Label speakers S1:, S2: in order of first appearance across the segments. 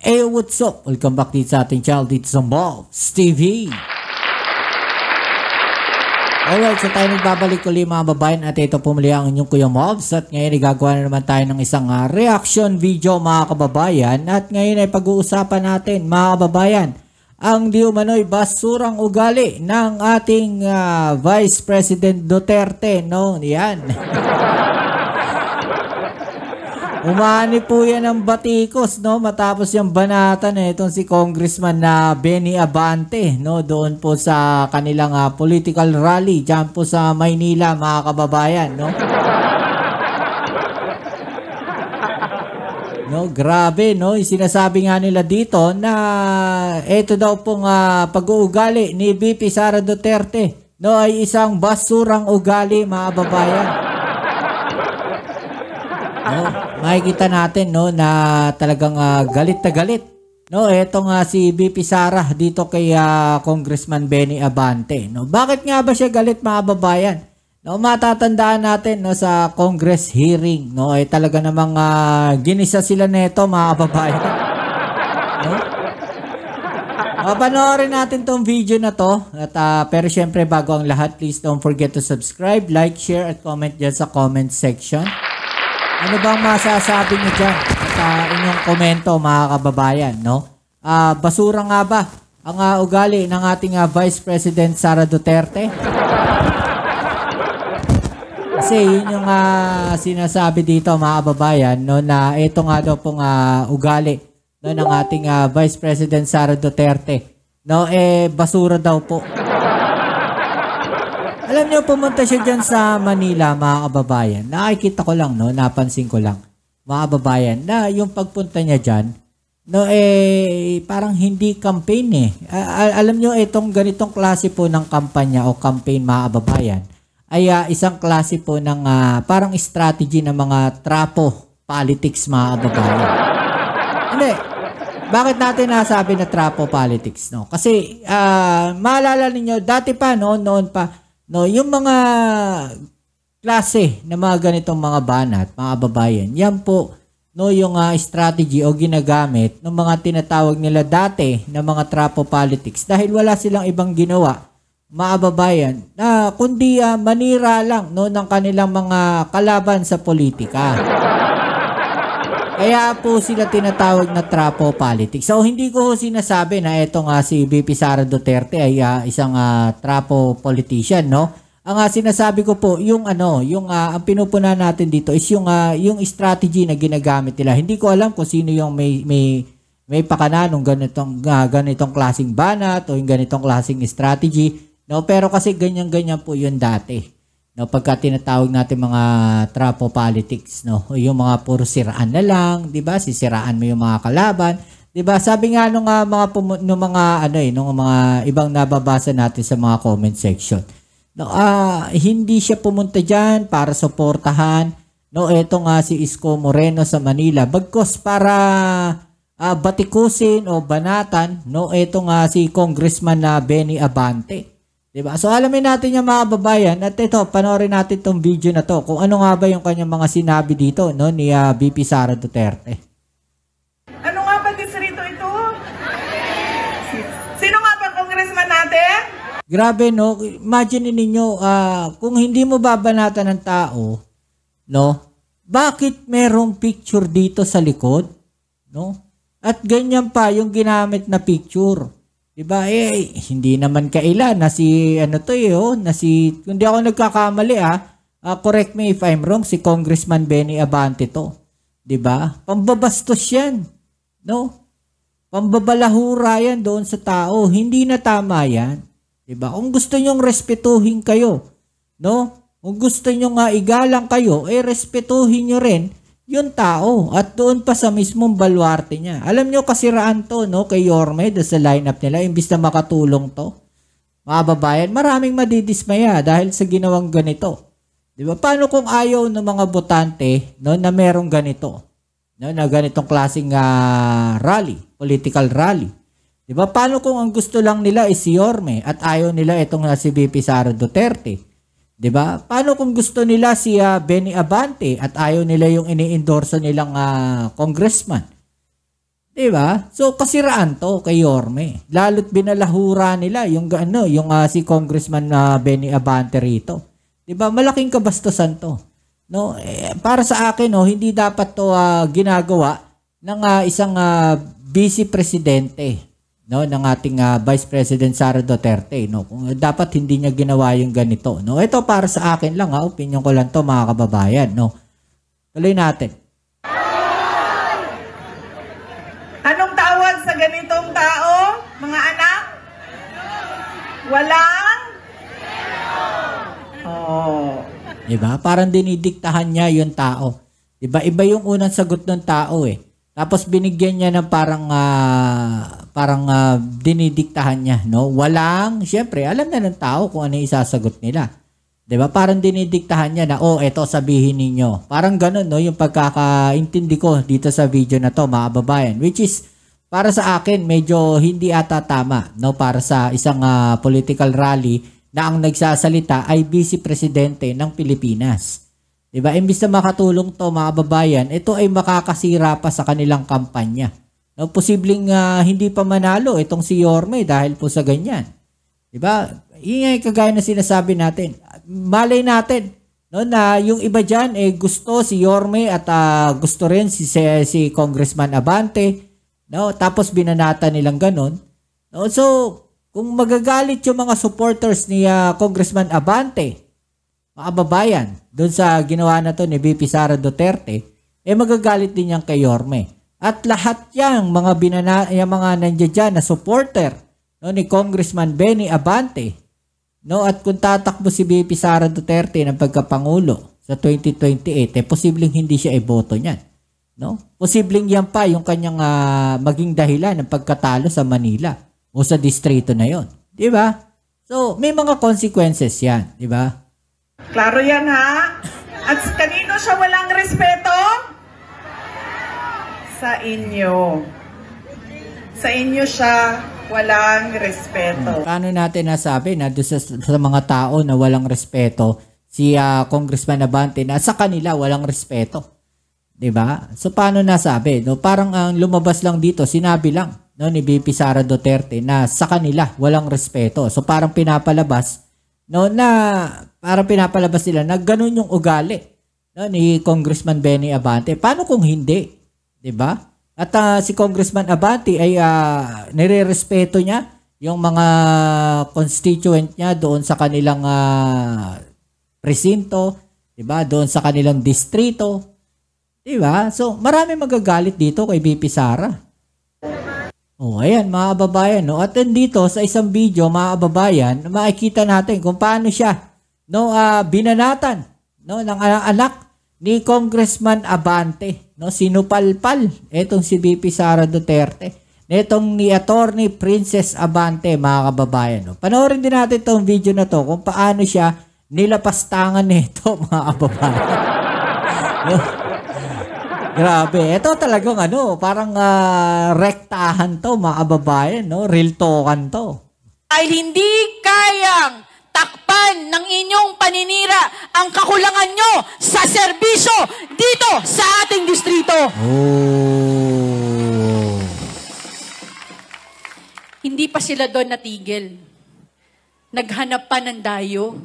S1: Hey, what's up? Welcome back dito sa ating channel dito sa Mobs TV. Alright, so tayo nagbabalik ulit mga babayan at ito pumuli ang inyong Kuya Mobs at ngayon igagawa na naman tayo ng isang reaction video mga kababayan at ngayon ay pag-uusapan natin mga kababayan ang di umano'y basurang ugali ng ating Vice President Duterte, no? Yan. Umani po yan ng batikos, no? Matapos yung banatan itong si Congressman na Benny Abante, no? Doon po sa kanilang political rally dyan po sa Maynila, mga kababayan, no? No, grabe, no? Sinasabi nga nila dito na ito daw pong pag-uugali ni VP Sara Duterte, no? Ay isang basurang ugali, mga kababayan. No, makikita natin no na talagang galit na galit no etong si VP Sara dito kay Congressman Benny Abante, no. Bakit nga ba siya galit mga babayan? No, matatandaan natin no sa Congress hearing no ay talaga namang ginisa sila nito mga babayan. No? Panoorin natin tong video na to at pero syempre bago ang lahat, please don't forget to subscribe, like, share at comment dyan sa comment section. Ano bang masasabi niyo dyan at inyong komento mga kababayan, no? Basura nga ba ang ugali ng ating Vice President Sara Duterte? Kasi yun yung sinasabi dito mga kababayan, no, na ito nga daw pong ugali no, ng ating Vice President Sara Duterte. No, basura daw po. Alam niyo, pumunta siya dyan sa Manila, mga kababayan. Nakikita ko lang, no? Napansin ko lang, mga kababayan, na yung pagpunta niya dyan, no, parang hindi campaign alam niyo, itong ganitong klase po ng kampanya o campaign, mga kababayan, ay isang klase po ng parang strategy ng mga trapo politics, mga kababayan. Hindi. Bakit natin nasabi na trapo politics, no? Kasi, maalala ninyo, dati pa, no, noon pa, no, yung mga klase na mga ganitong mga banat, mga babayan, yan po no yung strategy o ginagamit ng mga tinatawag nila dati na mga trapo politics dahil wala silang ibang ginawa, mga babayan, na kundi manira lang no ng kanilang mga kalaban sa politika. Kaya po sila tinatawag na trapo politics. So hindi ko sinasabi na etong si VP Sara Duterte ay isang trapo politician, no? Ang sinasabi ko po yung ang pinupuna natin dito is yung strategy na ginagamit nila. Hindi ko alam kung sino yung may pakananong ganitong klaseng banat o yung ganitong klaseng strategy, no? Pero kasi ganyan-ganyan po yun dati. No, pagka tinatawag natin mga trapo politics, no, yung mga puro siraan na lang, 'di ba? Sisiraan mo yung mga kalaban, 'di ba? Sabi nga nung mga ibang nababasa natin sa mga comment section. No, hindi siya pumunta diyan para suportahan, no, etong si Isko Moreno sa Manila, bagkos para batikusin o banatan, no, etong si Congressman na Benny Abante. Diba? So alamin natin yung mga babayan at ito, panoorin natin itong video na to kung ano nga ba yung kanyang mga sinabi dito no, ni VP Sara Duterte.
S2: Ano nga ba distrito ito? Sino nga ba congressman natin?
S1: Grabe no, imagine ninyo kung hindi mo babanatan ng tao, no, bakit merong picture dito sa likod? No? At ganyan pa yung ginamit na picture. Diba? Hindi naman kailan na si kung di ako nagkakamali correct me if I'm wrong, si Congressman Benny Abante to. Diba? Pambabastos yan. No? Pambabalahura yan doon sa tao. Hindi na tama yan. Diba? Kung gusto nyong respetuhin kayo, no? Kung gusto nyong igalang kayo, respetuhin nyo rin yung tao at doon pa sa mismong baluarte niya. Alam nyo, kasiraan to no, kay Yorme sa lineup nila, imbis na makatulong to. Mga babayan, maraming madidismaya dahil sa ginawang ganito. Di ba? Paano kung ayaw ng mga botante no, na merong ganito? No, na ganitong klaseng rally, political rally. Di ba? Paano kung ang gusto lang nila is si Yorme at ayaw nila itong si VP Sara Duterte? Diba? Paano kung gusto nila si Benny Abante at ayaw nila yung ini-endorse nilang congressman? Diba? So kasiraan to kay Yorme. Lalo't binalahura nila yung si Congressman Benny Abante rito. Diba? Malaking kabastusan to. No, para sa akin hindi dapat to ginagawa ng isang vice presidente, no, ng ating Vice President Sara Duterte, no. Kung dapat hindi niya ginawa yung ganito, no. Ito para sa akin lang, opinion ko lang to, mga kababayan, no. Tuloy natin.
S2: Anong tawag sa ganitong tao, mga anak? Walang? Oh.
S1: Diba? Parang dinidiktahan niya yung tao. Diba? Iba yung unang sagot ng tao eh. Tapos binigyan niya ng parang dinidiktahan niya, no? Walang, syempre, alam na ng tao kung ano yung isasagot nila. 'Di ba? Parang dinidiktahan niya na, eto sabihin ninyo. Parang ganoon, no, yung pagkakaintindi ko dito sa video na to, mga kababayan, which is para sa akin medyo hindi ata tama, no, para sa isang political rally na ang nagsasalita ay vice presidente ng Pilipinas. Diba? Imbis na makatulong to, mga kababayan, ito ay makakasira pa sa kanilang kampanya. No, posibleng hindi pa manalo itong si Yorme dahil po sa ganyan. Diba? Iyan ay kagaya na sinasabi natin. Malay natin, no, na yung iba dyan gusto si Yorme at gusto rin si Congressman Abante. No? Tapos binanata nilang ganon. No? So, kung magagalit yung mga supporters ni Congressman Abante, mga kababayan, doon sa ginawa na to ni VP Sara Duterte, magagalit din yan kay Yorme. At lahat yang mga yung mga nandiyan dyan na supporter, no, ni Congressman Benny Abante, no, at kung tatakbo si VP Sara Duterte ng pagkapangulo sa 2028, posibleng hindi siya iboto niyan. No? Posibleng yan pa yung kanyang maging dahilan ng pagkatalo sa Manila o sa distrito na yon. Di ba? So, may mga consequences yan. Di ba?
S2: Klaro yan, ha? At kanino siya walang respeto? Sa inyo. Sa inyo siya walang respeto.
S1: Paano natin nasabi na doon sa mga tao na walang respeto, si Congressman Abante na sa kanila walang respeto? 'Di ba? So paano nasabi? No, parang ang lumabas lang dito, sinabi lang, no, ni VP Sara Duterte na sa kanila walang respeto. So parang pinapalabas, no, na parang pinapalabas nila na ganun yung ugali, no, ni Congressman Benny Abante. Paano kung hindi? 'Di ba? At si Congressman Abante ay nire-respeto niya yung mga constituent niya doon sa kanilang presinto, 'di ba? Doon sa kanilang distrito. 'Di ba? So, marami magagalit dito kay VP Sara. Ayan, mga kababayan, no. At dito sa isang video, mga kababayan, makikita natin kung paano siya, no, binanatan, no, ng anak ni Congressman Abante, no, sinupalpal etong si VP Sara Duterte. Netong ni Attorney Princess Abante, mga kababayan, no. Panoorin din natin tong video na to kung paano siya nilapastangan nito, mga kababayan. No? Grabe. Ito talagang parang rektahan to, mga kababayan, no? Real talkan to.
S3: Ay hindi kayang takpan ng inyong paninira ang kakulangan nyo sa serbisyo dito sa ating distrito.
S1: Oh.
S3: Hindi pa sila doon natigil. Naghanap pa ng dayo.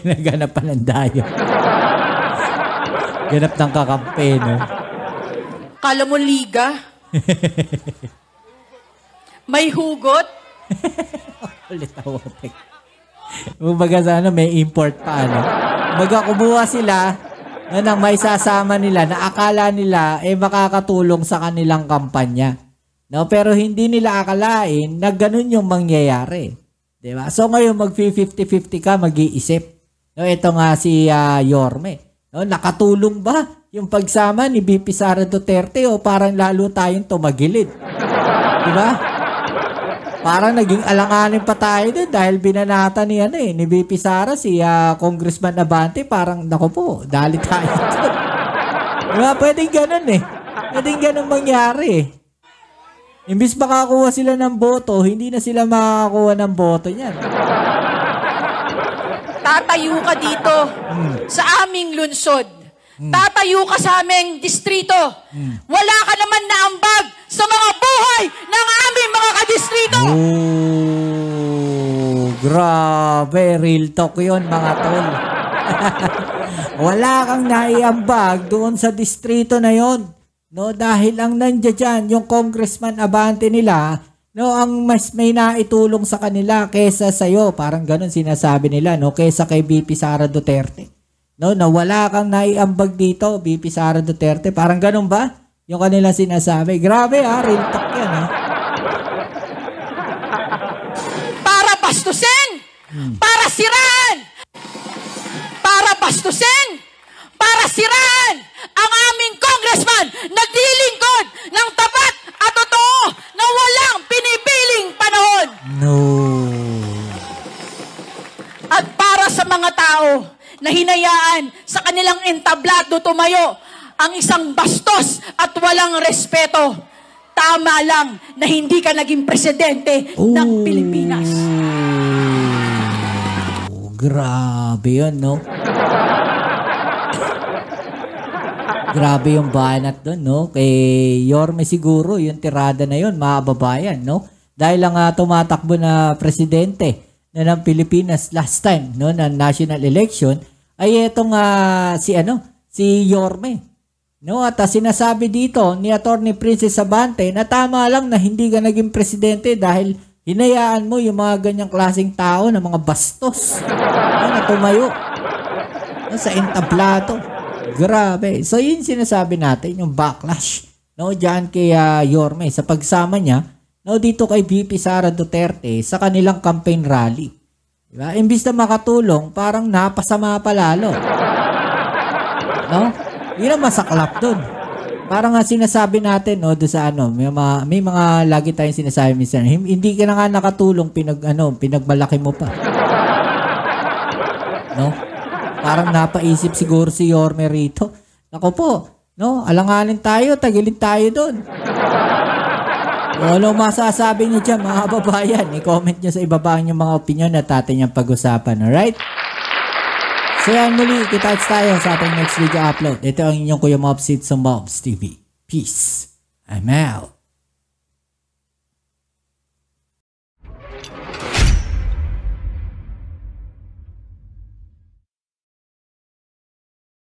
S1: Naghanap pa ng dayo. Ganap ng kakampi, no?
S3: Kala mo liga? May hugot?
S1: Ulit ako. Kumbaga sana may import pa, Kumbaga kumuha sila nang may sasama nila na akala nila makakatulong sa kanilang kampanya. No, pero hindi nila akalain na ganun yung mangyayari. 'Di ba? So ngayon mag-50-50 ka, mag-iisip. No, ito nga si Yorme. No, nakatulong ba yung pagsama ni VP Sara Duterte o parang lalo tayong tumagilid? 'Di ba? Parang naging alanganin pa tayo din dahil binanata ni ni VP Sara si Congressman Abante, parang nako po, dali tayo. Diba? Pwedeng ganun Pwedeng ganun mangyari Imbis makakuha sila ng boto, hindi na sila makakakuha ng boto niyan.
S3: Tatayo ka dito sa aming lungsod tatayo ka sa aming distrito. Wala ka naman na ambag sa mga buhay ng aming mga kadistrito.
S1: Oh, grabe. Real talk yun, mga tol. Wala kang naiambag doon sa distrito na yon. No, dahil ang nandiyan dyan, yung Congressman Abante nila, no, ang mas may naitulong sa kanila kesa sa'yo. Parang ganun sinasabi nila, no, kesa kay VP Sara Duterte. No, na wala kang naiambag dito, VP Sara Duterte. Parang ganun ba? Yung kanila sinasabi. Grabe real talk yan
S3: Para bastusin! Para siraan! Para bastusin! Para siraan! Ang aming congressman naglilingkod ng tapat at totoo na walang pinipiling panahon!
S1: No.
S3: At para sa mga tao na hinayaan sa kanilang entablado tumayo ang isang bastos at walang respeto, tama lang na hindi ka naging presidente ng Pilipinas.
S1: Grabe yun, no? Grabe yung banat doon, no? Kay Yorme siguro, yung tirada na yun, maababayan, no? Dahil lang tumatakbo na presidente ng Pilipinas last time, no, na national election, ay etong si Yorme. No, at sinasabi dito ni Attorney Princess Abante na tama lang na hindi ka naging presidente dahil hinayaan mo yung mga ganyang klaseng tao na mga bastos na tumayo sa entablado. Grabe. So yun sinasabi natin, yung backlash, no, diyan kay Yorme sa pagsama niya, no, dito kay VP Sara Duterte sa kanilang campaign rally. Diba? Imbis na makatulong, parang napasama pa lalo. No? Yun ang masaklap dun. Parang nga sinasabi natin, no, doon sa may mga lagi tayong sinasabi minsan, hindi ka na nga nakatulong, pinagmalaki mo pa. No? Parang napaisip siguro si Yorme rito. Ako po, no, alanganin tayo, tagilin tayo doon. Ano masasabi niyo dyan, mga kababayan? I-comment niyo sa ibaba yung mga opinion at atin yung pag-usapan, alright? So yan muli, kita-kits tayo sa ating next video upload. Ito ang inyong Kuya Mobs sa Mobs TV. Peace. I'm out.